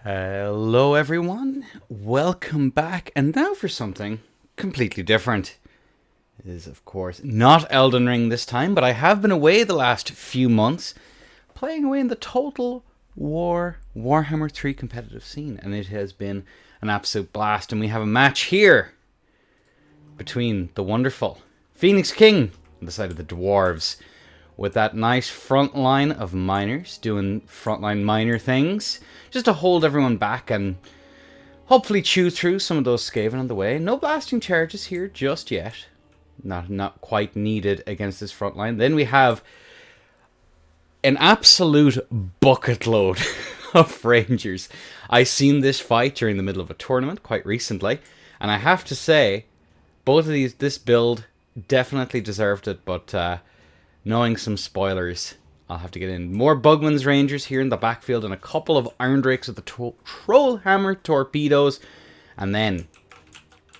Hello everyone, welcome back, and now for something completely different. It is of course not Elden Ring this time, but I have been away the last few months playing away in the Total War Warhammer 3 competitive scene, and it has been an absolute blast. And we have a match here between the wonderful Phoenix King on the side of the dwarves, with that nice front line of miners doing frontline miner things, just to hold everyone back and hopefully chew through some of those Skaven on the way. No blasting charges here just yet. Not quite needed against this front line. Then we have an absolute bucket load of Rangers. I seen this fight during the middle of a tournament quite recently, and I have to say, both of this build definitely deserved it, but knowing some spoilers, I'll have to get in. More Bugman's Rangers here in the backfield, and a couple of Iron Drakes with the Trollhammer Torpedoes. And then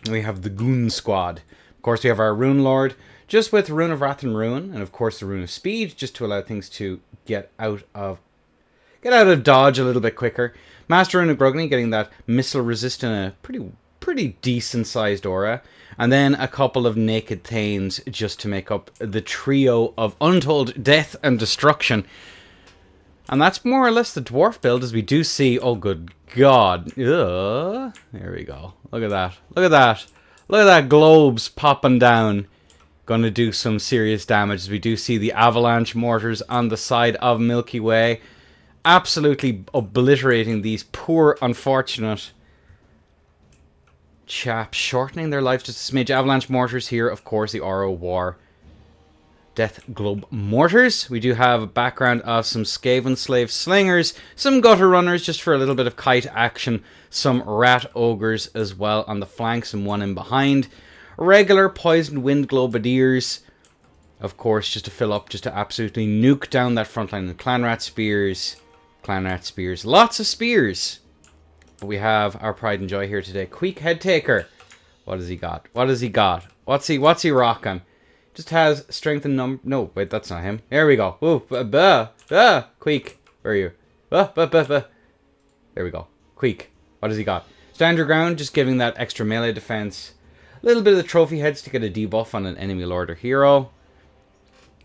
we have the Goon Squad. Of course, we have our Rune Lord, just with Rune of Wrath and Ruin, and of course the Rune of Speed, just to allow things to get out of dodge a little bit quicker. Master Rune of Grugny getting that missile resist in a pretty decent sized aura. And then a couple of Naked Thanes just to make up the trio of untold death and destruction. And that's more or less the dwarf build, as we do see... Oh, good God. There we go. Look at that. Look at that. Look at that globes popping down. Going to do some serious damage, as we do see the avalanche mortars on the side of Milky Way. Absolutely obliterating these poor, unfortunate chaps, shortening their lives just a smidge. Avalanche mortars here, of course, the Oro War Death Globe mortars. We do have a background of some Skaven slave slingers, some gutter runners just for a little bit of kite action, some rat ogres as well on the flanks and one in behind. Regular poisoned wind globadiers, of course, just to fill up, just to absolutely nuke down that front line. And clan rat spears, lots of spears. But we have our pride and joy here today. Queek Headtaker. What has he got? What has he got? What's he rocking? Just has strength and number. No, wait, that's not him. There we go. Ooh, Queek. Where are you? There we go. Queek. What has he got? Stand your ground, just giving that extra melee defense. A little bit of the trophy heads to get a debuff on an enemy lord or hero.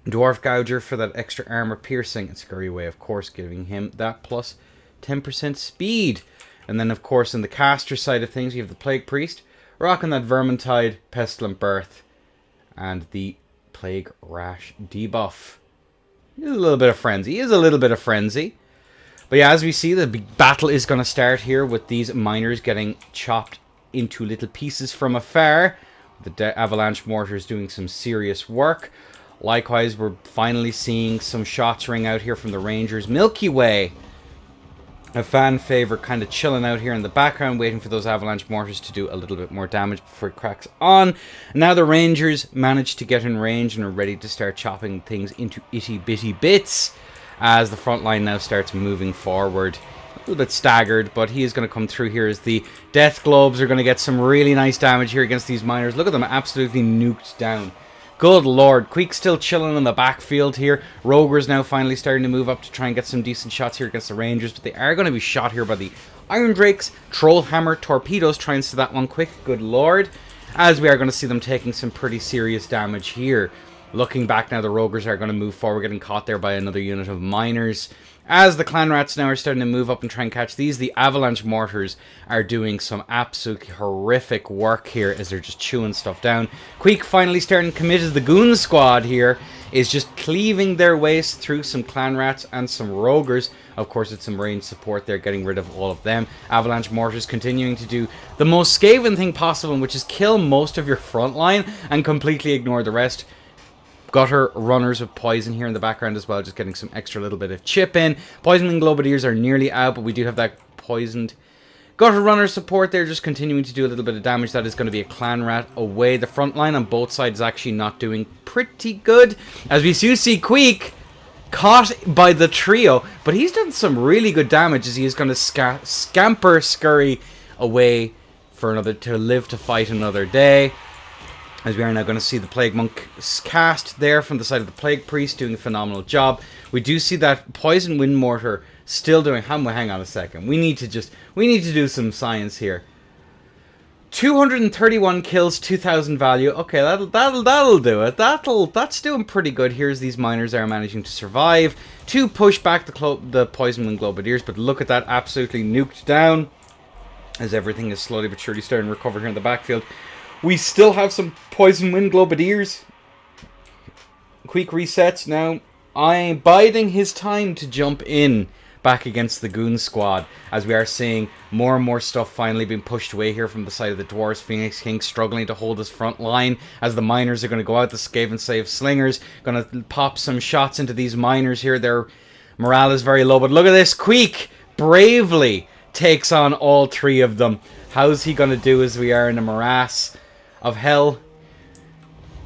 Dwarf Gouger for that extra armor piercing. And Scurryway, of course, giving him that plus 10% speed. And then, of course, in the caster side of things, you have the Plague Priest, rocking that Vermintide, Pestilent Birth, and the Plague Rash debuff. He is a little bit of frenzy. But yeah, as we see, the big battle is going to start here with these miners getting chopped into little pieces from afar. The Avalanche Mortars doing some serious work. Likewise, we're finally seeing some shots ring out here from the Rangers. Milkyway, a fan favorite, kind of chilling out here in the background, waiting for those avalanche mortars to do a little bit more damage before it cracks on. And now the Rangers managed to get in range and are ready to start chopping things into itty bitty bits as the front line now starts moving forward. A little bit staggered, but he is going to come through here as the Death Globes are going to get some really nice damage here against these miners. Look at them absolutely nuked down. Good lord, Queek's still chilling in the backfield here. Roger's now finally starting to move up to try and get some decent shots here against the Rangers, but they are going to be shot here by the Iron Drakes, Trollhammer Torpedoes. Try and see that one quick, good lord. As we are going to see them taking some pretty serious damage here. Looking back now, the Rogers are going to move forward, getting caught there by another unit of miners. As the Clan Rats now are starting to move up and try and catch these, the Avalanche Mortars are doing some absolutely horrific work here as they're just chewing stuff down. Queek finally starting to commit as the Goon Squad here is just cleaving their ways through some Clan Rats and some Rogers. Of course, it's some range support there, getting rid of all of them. Avalanche Mortars continuing to do the most Skaven thing possible, which is kill most of your front line and completely ignore the rest. Gutter runners with poison here in the background as well, just getting some extra little bit of chip in. Poisoning Globadiers are nearly out, but we do have that poisoned gutter runner support there, just continuing to do a little bit of damage. That is going to be a Clan Rat away. The front line on both sides is actually not doing pretty good, as we do see Queek caught by the trio, but he's done some really good damage as he is going to scamper scurry away for another, to live to fight another day. As we are now going to see the Plague Monk cast there from the side of the Plague Priest, doing a phenomenal job. We do see that Poison Wind Mortar Still doing... Hang on a second. We need to do some science here. 231 kills, 2,000 value. Okay, that'll do it. That's doing pretty good. Here's these miners are managing to survive to push back the poison wind globadiers. But look at that, absolutely nuked down as everything is slowly but surely starting to recover here in the backfield. We still have some poison wind globadiers. Queek resets now. I'm biding his time to jump in back against the goon squad, as we are seeing more and more stuff finally being pushed away here from the side of the dwarves. Phoenix King struggling to hold his front line as the miners are going to go out. The Skaven Slave Slingers going to pop some shots into these miners here. Their morale is very low, but look at this. Queek bravely takes on all three of them. How's he going to do as we are in a morass of hell?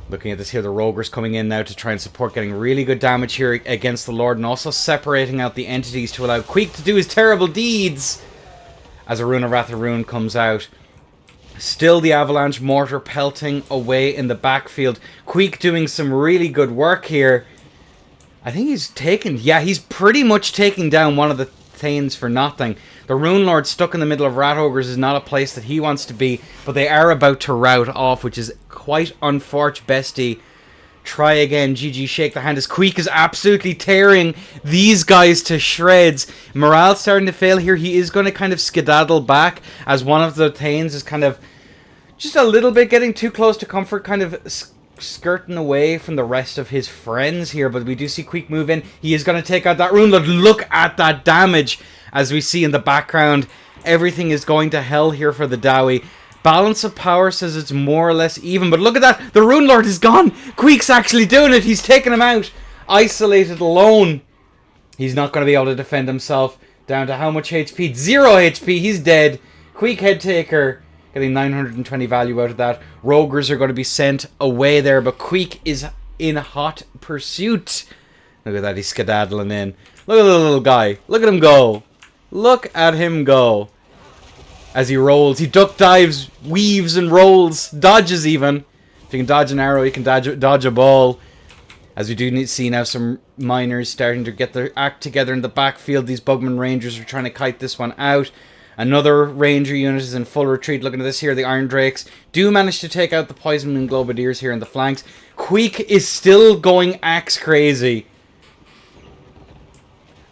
Looking at this here, the Roguers coming in now to try and support, getting really good damage here against the Lord, and also separating out the entities to allow Queek to do his terrible deeds. As a Rune of Ratharoon comes out. Still the Avalanche Mortar pelting away in the backfield. Queek doing some really good work here. I think he's he's pretty much taking down one of the Thanes for nothing. The Rune Lord stuck in the middle of Rat Ogres is not a place that he wants to be, but they are about to rout off, which is quite unfortunate. Bestie, try again. GG, shake the hand as Queek is absolutely tearing these guys to shreds. Morale starting to fail here. He is going to kind of skedaddle back as one of the Thanes is kind of just a little bit getting too close to comfort, kind of skirting away from the rest of his friends here. But we do see Queek move in. He is going to take out that Rune Lord. Look at that damage. As we see in the background, everything is going to hell here for the Dowie. Balance of power says it's more or less even, but look at that. The Rune Lord is gone. Queek's actually doing it. He's taking him out. Isolated alone. He's not going to be able to defend himself. Down to how much HP? 0 HP. He's dead. Queek Headtaker getting 920 value out of that. Roguers are going to be sent away there, but Queek is in hot pursuit. Look at that. He's skedaddling in. Look at the little guy. Look at him go. Look at him go. As he rolls, he duck dives, weaves and rolls, dodges even. If you can dodge an arrow, you can dodge a ball. As we do see now some miners starting to get their act together in the backfield. These Bugman Rangers are trying to kite this one out. Another Ranger unit is in full retreat. Looking at this here, the Iron Drakes do manage to take out the Poison Wind Globadiers here in the flanks. Queek is still going axe crazy.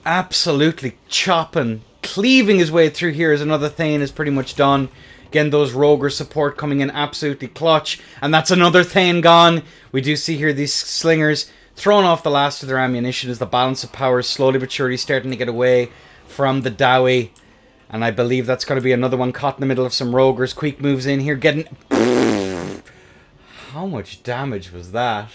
Absolutely chopping, cleaving his way through here as another Thane is pretty much done. Again, those Roger support coming in absolutely clutch. And that's another Thane gone. We do see here these Slingers throwing off the last of their ammunition as the balance of power is slowly but surely starting to get away from the Dowie. And I believe that's going to be another one caught in the middle of some Rogers. Queek moves in here, getting... How much damage was that?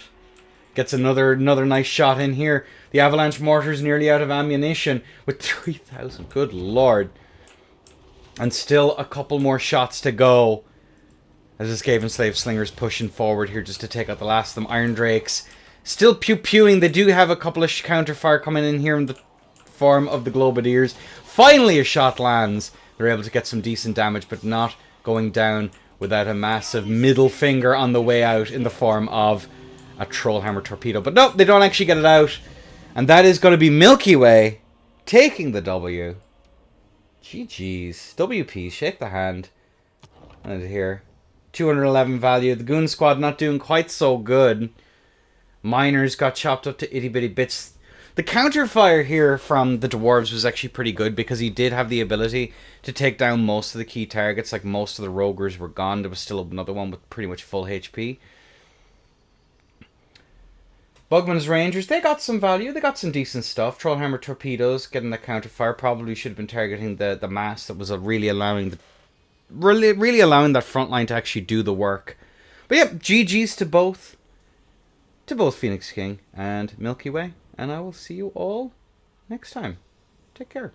Gets another nice shot in here. The Avalanche Mortar's nearly out of ammunition with 3,000. Good lord. And still a couple more shots to go. As this Skaven Slave Slinger's pushing forward here just to take out the last of them. Iron Drakes still pew-pewing. They do have a couple of counter-fire coming in here in the form of the Globadiers. Finally a shot lands. They're able to get some decent damage, but not going down without a massive middle finger on the way out in the form of a Trollhammer Torpedo. But no, they don't actually get it out. And that is going to be Milkyway taking the W. GG's. WP, shake the hand. And here. 211 value. The Goon Squad not doing quite so good. Miners got chopped up to itty bitty bits. The counterfire here from the Dwarves was actually pretty good because he did have the ability to take down most of the key targets. Like most of the Rogers were gone. There was still another one with pretty much full HP. Bugman's Rangers, they got some value. They got some decent stuff. Trollhammer Torpedoes getting the counterfire. Probably should have been targeting the mass that was really allowing that front line to actually do the work. But yep, GG's to both. To both Phoenix King and Milky Way. And I will see you all next time. Take care.